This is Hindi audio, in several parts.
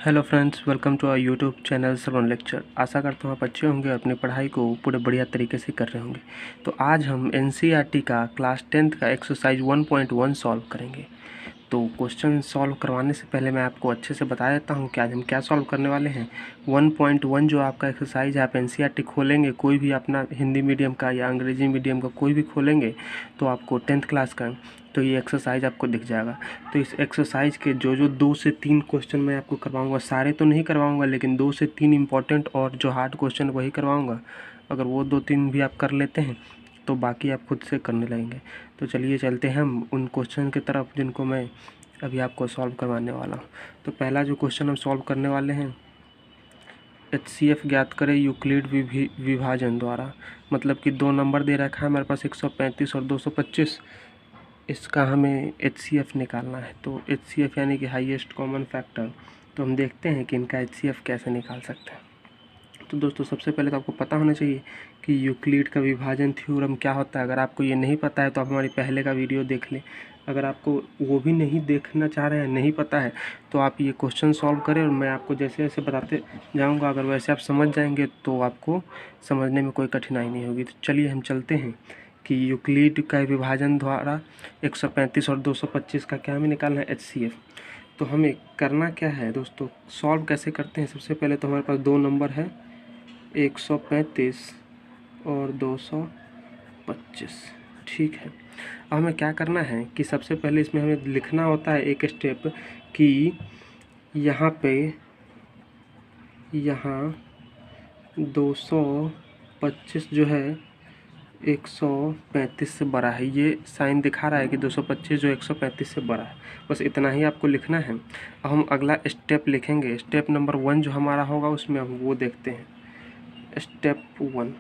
Hello friends, welcome to our YouTube channel Shravan lecture. आशा करता हूँ आप अच्छे होंगे और अपनी पढ़ाई को पूरे बढ़िया तरीके से कर रहे होंगे। तो आज हम एनसीईआरटी का क्लास 10th का एक्सरसाइज 1.1 सॉल्व करेंगे। तो क्वेश्चन सॉल्व करवाने से पहले मैं आपको अच्छे से बता देता हूँ कि आज हम क्या सॉल्व करने वाले हैं। 1.1 जो आपका एक्सरसाइज है, आप एनसीईआरटी खोलेंगे, कोई भी अपना हिंदी मीडियम का या अंग्रेजी मीडियम का कोई भी खोलेंगे तो आपको 10th क्लास का, तो ये एक्सरसाइज आपको दिख जाएगा। तो इस एक्सरसाइज के जो 2 से 3 क्वेश्चन मैं आपको करवाऊंगा, सारे तो नहीं करवाऊंगा लेकिन 2 से 3 इंपॉर्टेंट और जो हार्ड क्वेश्चन वही करवाऊंगा। अगर वो 2-3 भी आप कर लेते हैं तो बाकी आप खुद से करने लगेंगे। तो चलिए चलते हैं हम उन क्वेश्चन की तरफ जिनको मैं अभी आपको सॉल्व करवाने वाला हूँ। तो पहला जो क्वेश्चन हम सॉल्व करने वाले हैं, HCF ज्ञात करें यूक्लिड विभाजन द्वारा। मतलब कि 2 नंबर दे रखा है हमारे पास, 135 और 225। इसका हमें HCF निकालना है। तो HCF यानी कि हाईएस्ट कॉमन फैक्टर। तो हम देखते हैं कि इनका HCF कैसे निकाल सकते हैं। तो दोस्तों सबसे पहले तो आपको पता होना चाहिए कि यूक्लिड का विभाजन थ्योरम क्या होता है। अगर आपको ये नहीं पता है तो आप हमारी पहले का वीडियो देख लें। अगर आपको वो भी नहीं देखना चाह रहे हैं, नहीं पता है, तो आप ये क्वेश्चन सॉल्व करें और मैं आपको जैसे जैसे बताते जाऊंगा, अगर वैसे आप समझ जाएंगे तो आपको समझने में कोई कठिनाई नहीं होगी। तो चलिए हम चलते हैं कि यूक्लिड का विभाजन द्वारा 135 और 225 का क्या हमें निकालना है, HCF। तो हमें करना क्या है दोस्तों, सॉल्व कैसे करते हैं। सबसे पहले तो हमारे पास 2 नंबर है, 135 और 225। ठीक है, अब हमें क्या करना है कि सबसे पहले इसमें हमें लिखना होता है एक स्टेप कि यहाँ पे यहाँ 225 जो है 135 से बड़ा है। ये साइन दिखा रहा है कि 225 जो 135 से बड़ा है। बस इतना ही आपको लिखना है। अब हम अगला स्टेप लिखेंगे। स्टेप नंबर 1 जो हमारा होगा उसमें हम वो देखते हैं, स्टेप 1।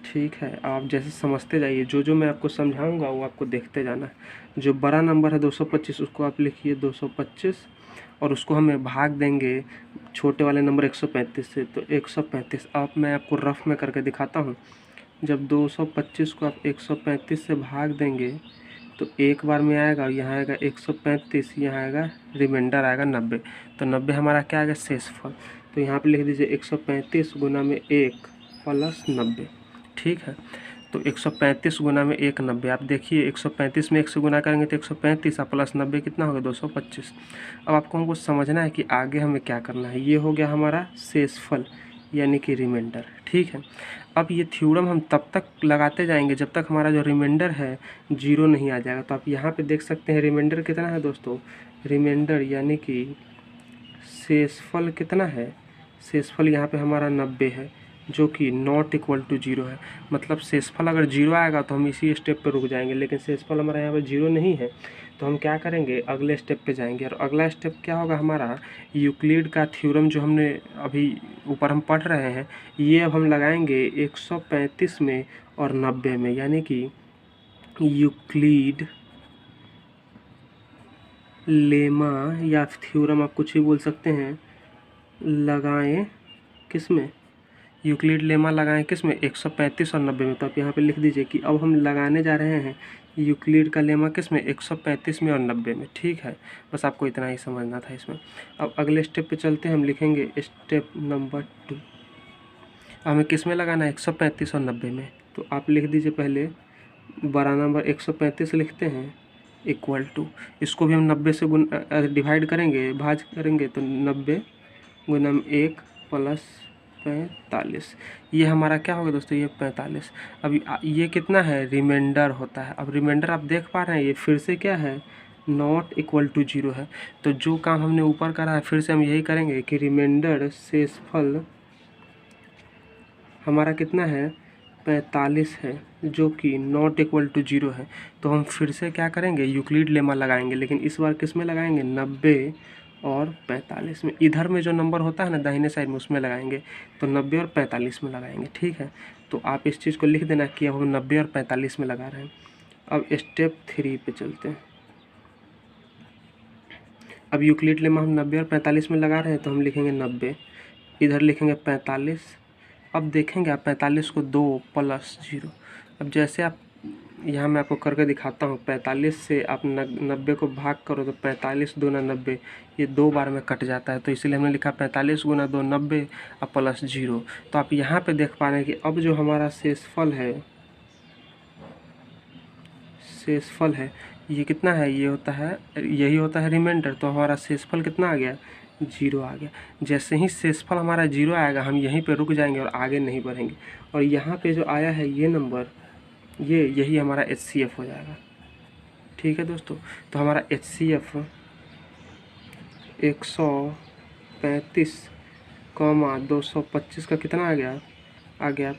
ठीक है, आप जैसे समझते जाइए, जो जो मैं आपको समझाऊंगा वो आपको देखते जाना है। जो बड़ा नंबर है 225, उसको आप लिखिए 225 और उसको हमें भाग देंगे छोटे वाले नंबर 135 से। तो 135 अब मैं आपको रफ में करके दिखाता हूँ। जब 225 को आप 135 से भाग देंगे तो एक बार में आएगा, यहाँ आएगा 135, यहाँ आएगा रिमाइंडर आएगा 90। तो 90 हमारा क्या आएगा, शेषफल। तो यहाँ पे लिख दीजिए 135 गुना में 1 प्लस 90। ठीक है, तो 135 गुना में 1 90। आप देखिए 135 में 1 से गुना करेंगे तो 135 प्लस 90 कितना होगा, 225। अब आपको हमको समझना है कि आगे हमें क्या करना है। ये हो गया हमारा शेषफल यानी कि रिमाइंडर। ठीक है, अब ये थ्योरम हम तब तक लगाते जाएंगे जब तक हमारा जो रिमाइंडर है 0 नहीं आ जाएगा। तो आप यहाँ पे देख सकते हैं रिमाइंडर कितना है दोस्तों। रिमाइंडर यानी कि शेषफल कितना है, शेषफल यहाँ पे हमारा 90 है जो कि नॉट इक्वल टू 0 है। मतलब शेषफल अगर 0 आएगा तो हम इसी स्टेप पे रुक जाएंगे, लेकिन शेषफल हमारा यहाँ पे 0 नहीं है। तो हम क्या करेंगे, अगले स्टेप पे जाएंगे। और अगला स्टेप क्या होगा हमारा, यूक्लिड का थ्योरम जो हमने अभी ऊपर हम पढ़ रहे हैं, ये अब हम लगाएंगे 135 में और 90 में। यानी कि यूक्लिड लेमा या थ्योरम आप कुछ भी बोल सकते हैं, लगाएं किस में, यूक्लिड लेमा लगाएं किस में, 135 और 90 में। तो आप यहाँ पे लिख दीजिए कि अब हम लगाने जा रहे हैं यूक्लिड का लेमा किस में, 135 में और 90 में। ठीक है, बस आपको इतना ही समझना था इसमें। अब अगले स्टेप पे चलते हैं, हम लिखेंगे स्टेप नंबर 2। हमें किस में लगाना है, 135 और 90 में। तो आप लिख दीजिए पहले बड़ा नंबर 135 लिखते हैं इक्वल टू, इसको भी हम 90 से डिवाइड करेंगे, भाज करेंगे तो 90 गुना में 1 प्लस 45। ये हमारा क्या होगा दोस्तों, ये 45। अब ये कितना है, रिमाइंडर होता है। अब रिमाइंडर आप देख पा रहे हैं ये फिर से क्या है, नॉट इक्वल टू 0 है। तो जो काम हमने ऊपर करा है फिर से हम यही करेंगे कि रिमाइंडर शेषफल हमारा कितना है, 45 है जो कि नॉट इक्वल टू 0 है। तो हम फिर से क्या करेंगे, यूक्लिड लेमा लगाएंगे, लेकिन इस बार किस में लगाएंगे, 90 और 45 में। इधर में जो नंबर होता है ना दाहिने साइड में, उसमें लगाएंगे। तो 90 और 45 में लगाएंगे। ठीक है, तो आप इस चीज़ को लिख देना कि अब हम 90 और 45 में लगा रहे हैं। अब स्टेप 3 पे चलते हैं। अब यूक्लिड लेमा हम 90 और 45 में लगा रहे हैं, तो हम लिखेंगे 90, इधर लिखेंगे 45। अब देखेंगे आप 45 को 2 प्लस 0। अब जैसे आप यहाँ मैं आपको करके दिखाता हूँ। 45 से आप 90 को भाग करो तो 45 दूना 90, ये 2 बार में कट जाता है, तो इसीलिए हमने लिखा 45 गुना 2 90 और प्लस 0। तो आप यहाँ पे देख पा रहे हैं कि अब जो हमारा शेषफल है ये कितना है, ये होता है, यही होता है रिमाइंडर। तो हमारा शेषफल कितना आ गया, 0 आ गया। जैसे ही शेषफल हमारा 0 आएगा हम यहीं पे रुक जाएंगे और आगे नहीं बढ़ेंगे। और यहाँ पे जो आया है ये नंबर, यही हमारा HCF हो जाएगा। ठीक है दोस्तों, तो हमारा HCF 135,225 का कितना आ गया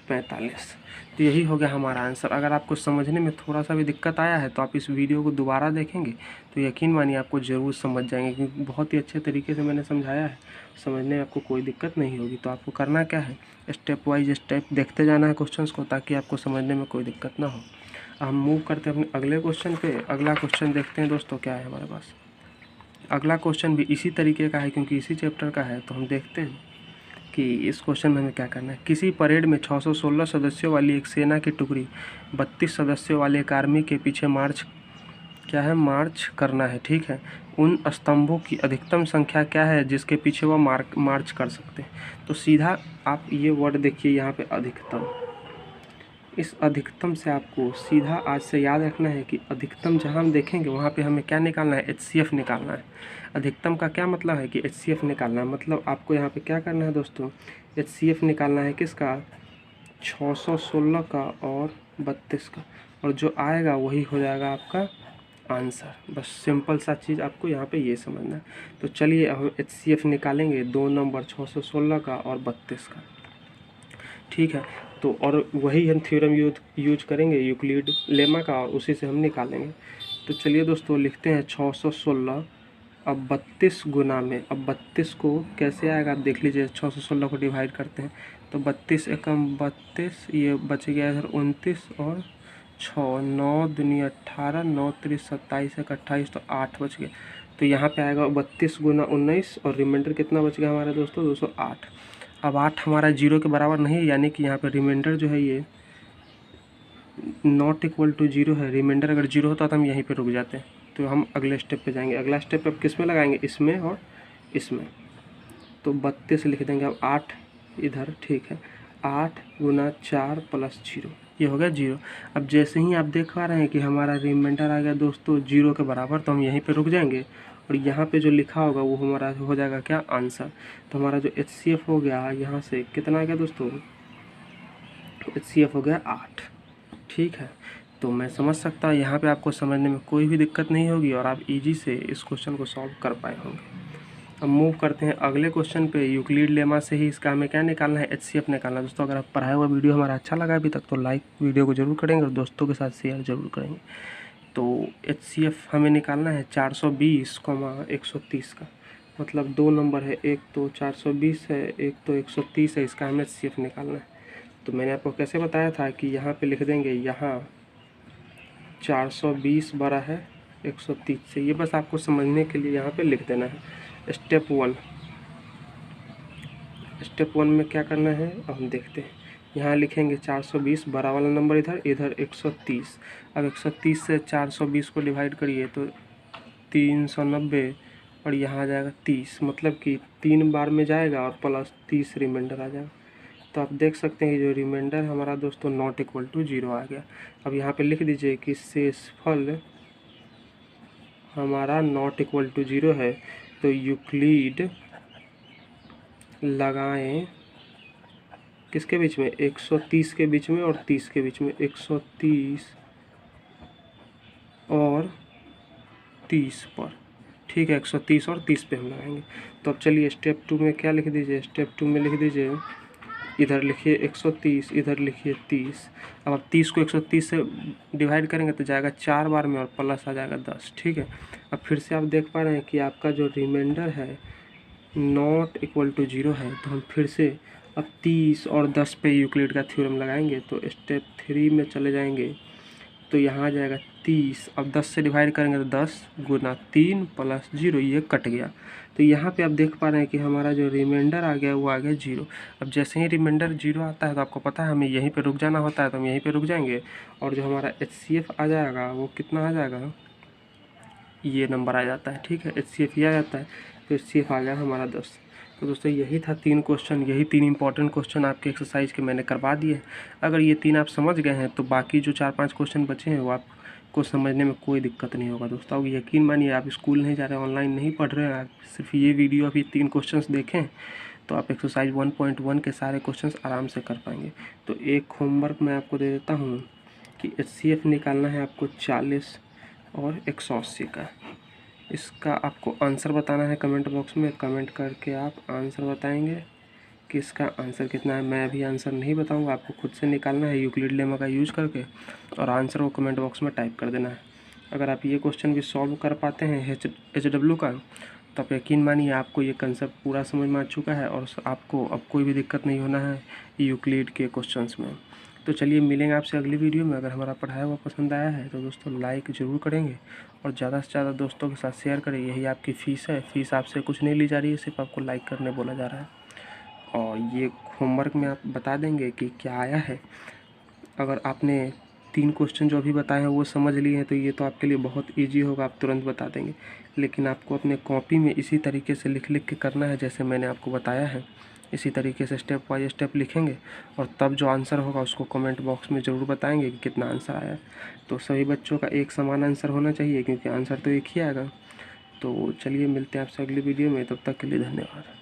45। तो यही हो गया हमारा आंसर। अगर आपको समझने में थोड़ा सा भी दिक्कत आया है तो आप इस वीडियो को दोबारा देखेंगे तो यकीन मानिए आपको ज़रूर समझ जाएंगे, क्योंकि बहुत ही अच्छे तरीके से मैंने समझाया है, समझने में आपको कोई दिक्कत नहीं होगी। तो आपको करना क्या है, स्टेप वाइज स्टेप देखते जाना है क्वेश्चंस को, ताकि आपको समझने में कोई दिक्कत ना हो। हम मूव करते हैं अपने अगले क्वेश्चन पे। अगला क्वेश्चन देखते हैं दोस्तों क्या है हमारे पास। अगला क्वेश्चन भी इसी तरीके का है, क्योंकि इसी चैप्टर का है। तो हम देखते हैं कि इस क्वेश्चन में हमें क्या करना है। किसी परेड में 616 सदस्यों वाली एक सेना की टुकड़ी 32 सदस्यों वाले एक आर्मी के पीछे मार्च करना है। ठीक है, उन स्तंभों की अधिकतम संख्या क्या है जिसके पीछे वह मार्च कर सकते हैं। तो सीधा आप ये वर्ड देखिए यहाँ पे अधिकतम। इस अधिकतम से आपको सीधा आज से याद रखना है कि अधिकतम जहाँ हम देखेंगे वहाँ पे हमें क्या निकालना है, HCF निकालना है। अधिकतम का क्या मतलब है कि HCF निकालना है, मतलब आपको यहाँ पे क्या करना है दोस्तों, HCF निकालना है किसका, 616 का और 32 का, और जो आएगा वही हो जाएगा आपका आंसर। बस सिंपल सा चीज़ आपको यहाँ पे ये समझना है। तो चलिए हम HCF निकालेंगे 2 नंबर 616 का और 32 का। ठीक है, तो और वही हम थ्योरम यूज करेंगे यूक्लिड लेमा का, और उसी से हम निकालेंगे। तो चलिए दोस्तों लिखते हैं 616 अब 32 गुना में। अब 32 को कैसे आएगा आप देख लीजिए, 616 को डिवाइड करते हैं तो 32 एकम 32, ये बच गया इधर 29 और 6, 9 दूनी 18, 9 3 27 एक 28, तो 8 बच गया। तो यहाँ पे आएगा 32 गुना 19 और रिमाइंडर कितना बच गया हमारे दोस्तों 208। अब 8 हमारा 0 के बराबर नहीं है, यानी कि यहाँ पे रिमाइंडर जो है ये नॉट इक्वल टू 0 है। रिमाइंडर अगर 0 होता तो हम यहीं पे रुक जाते हैं। तो हम अगले स्टेप पे जाएंगे। अगला स्टेप अब किस में लगाएंगे, इसमें और इसमें। तो 32 लिख देंगे अब 8 इधर। ठीक है, 8 गुना 4 प्लस 0, ये हो गया 0। अब जैसे ही आप देख पा रहे हैं कि हमारा रिमाइंडर आ गया दोस्तों 0 के बराबर, तो हम यहीं पे रुक जाएंगे और यहाँ पे जो लिखा होगा वो हमारा हो जाएगा क्या, आंसर। तो हमारा जो HCF हो गया यहाँ से कितना आ गया दोस्तों, HCF हो गया 8। ठीक है, तो मैं समझ सकता हूँ यहाँ पे आपको समझने में कोई भी दिक्कत नहीं होगी और आप इजी से इस क्वेश्चन को सॉल्व कर पाए होंगे। अब मूव करते हैं अगले क्वेश्चन पे। यूक्लिड लेमा से ही इसका हमें क्या निकालना है, HCF निकालना है। दोस्तों अगर आप पढ़ाया हुआ वीडियो हमारा अच्छा लगा अभी तक तो लाइक वीडियो को जरूर करेंगे और दोस्तों के साथ शेयर जरूर करेंगे। तो HCF हमें निकालना है 420,130 का, मतलब 2 नंबर है, एक तो 420 है, एक तो 130 है, इसका हमें HCF निकालना है। तो मैंने आपको कैसे बताया था कि यहाँ पे लिख देंगे, यहाँ 420 बड़ा है 130 से, ये बस आपको समझने के लिए यहाँ पे लिख देना है। स्टेप वन में क्या करना है अब हम देखते हैं। यहाँ लिखेंगे 420 बड़ा वाला नंबर इधर, इधर 130। अब 130 से 420 को डिवाइड करिए तो 390 और यहाँ आ जाएगा 30, मतलब कि 3 बार में जाएगा और प्लस 30 रिमाइंडर आ जाएगा। तो आप देख सकते हैं कि जो रिमाइंडर हमारा दोस्तों नॉट इक्वल टू 0 आ गया। अब यहाँ पे लिख दीजिए कि शेषफल हमारा नॉट इक्वल टू 0 है, तो यूक्लिड लगाएं किसके बीच में, 130 के बीच में और 30 के बीच में, 130 और 30 पर। ठीक है, 130 और 30 पे हम लगाएंगे। तो अब चलिए स्टेप 2 में क्या लिख दीजिए, स्टेप 2 में लिख दीजिए, इधर लिखिए 130, इधर लिखिए 30। अब आप 30 को 130 से डिवाइड करेंगे तो जाएगा 4 बार में और प्लस आ जाएगा 10। ठीक है, अब फिर से आप देख पा रहे हैं कि आपका जो रिमाइंडर है नॉट इक्वल टू 0 है। तो हम फिर से अब 30 और 10 पे यूक्लिड का थ्योरम लगाएंगे। तो स्टेप 3 में चले जाएंगे, तो यहाँ आ जाएगा 30। अब 10 से डिवाइड करेंगे तो 10 गुना 3 प्लस 0, ये कट गया। तो यहाँ पे आप देख पा रहे हैं कि हमारा जो रिमाइंडर आ गया वो आ गया 0। अब जैसे ही रिमाइंडर 0 आता है तो आपको पता है हमें यहीं पे रुक जाना होता है, तो हम यहीं पे रुक जाएंगे। और जो हमारा HCF आ जाएगा वो कितना आ जाएगा, ये नंबर आ जाता है, ठीक है। HCF ये आ जाता है, तो HCF आ गया हमारा 10। तो दोस्तों यही था 3 क्वेश्चन, यही 3 इंपॉर्टेंट क्वेश्चन आपके एक्सरसाइज के मैंने करवा दिए। अगर ये 3 आप समझ गए हैं तो बाकी जो 4-5 क्वेश्चन बचे हैं वो आपको समझने में कोई दिक्कत नहीं होगा। दोस्तों यकीन मानिए, आप स्कूल नहीं जा रहे, ऑनलाइन नहीं पढ़ रहे हैं, आप सिर्फ ये वीडियो अभी 3 क्वेश्चन देखें तो आप एक्सरसाइज 1.1 के सारे क्वेश्चन आराम से कर पाएंगे। तो एक होमवर्क मैं आपको दे देता हूँ कि HCF निकालना है आपको 40 और 180 का। इसका आपको आंसर बताना है कमेंट बॉक्स में, कमेंट करके आप आंसर बताएंगे कि इसका आंसर कितना है। मैं अभी आंसर नहीं बताऊंगा, आपको खुद से निकालना है यूक्लिड लेमा का यूज़ करके, और आंसर को कमेंट बॉक्स में टाइप कर देना है। अगर आप ये क्वेश्चन भी सॉल्व कर पाते हैं HW का, तो आप यकीन मानिए आपको ये कंसेप्ट पूरा समझ में आ चुका है और आपको अब कोई भी दिक्कत नहीं होना है यूक्लिड के क्वेश्चंस में। तो चलिए मिलेंगे आपसे अगली वीडियो में। अगर हमारा पढ़ाया हुआ पसंद आया है तो दोस्तों लाइक ज़रूर करेंगे और ज़्यादा से ज़्यादा दोस्तों के साथ शेयर करें। यही आपकी फ़ीस है, फ़ीस आपसे कुछ नहीं ली जा रही है, सिर्फ आपको लाइक करने बोला जा रहा है। और ये होमवर्क में आप बता देंगे कि क्या आया है। अगर आपने 3 क्वेश्चन जो अभी बताए हैं वो समझ लिए हैं तो ये तो आपके लिए बहुत ईजी होगा, आप तुरंत बता देंगे। लेकिन आपको अपने कॉपी में इसी तरीके से लिख लिख के करना है जैसे मैंने आपको बताया है। इसी तरीके से स्टेप बाय स्टेप लिखेंगे और तब जो आंसर होगा उसको कमेंट बॉक्स में ज़रूर बताएंगे कि कितना आंसर आया। तो सभी बच्चों का एक समान आंसर होना चाहिए क्योंकि आंसर तो एक ही आएगा। तो चलिए मिलते हैं आपसे अगली वीडियो में, तब तक के लिए धन्यवाद।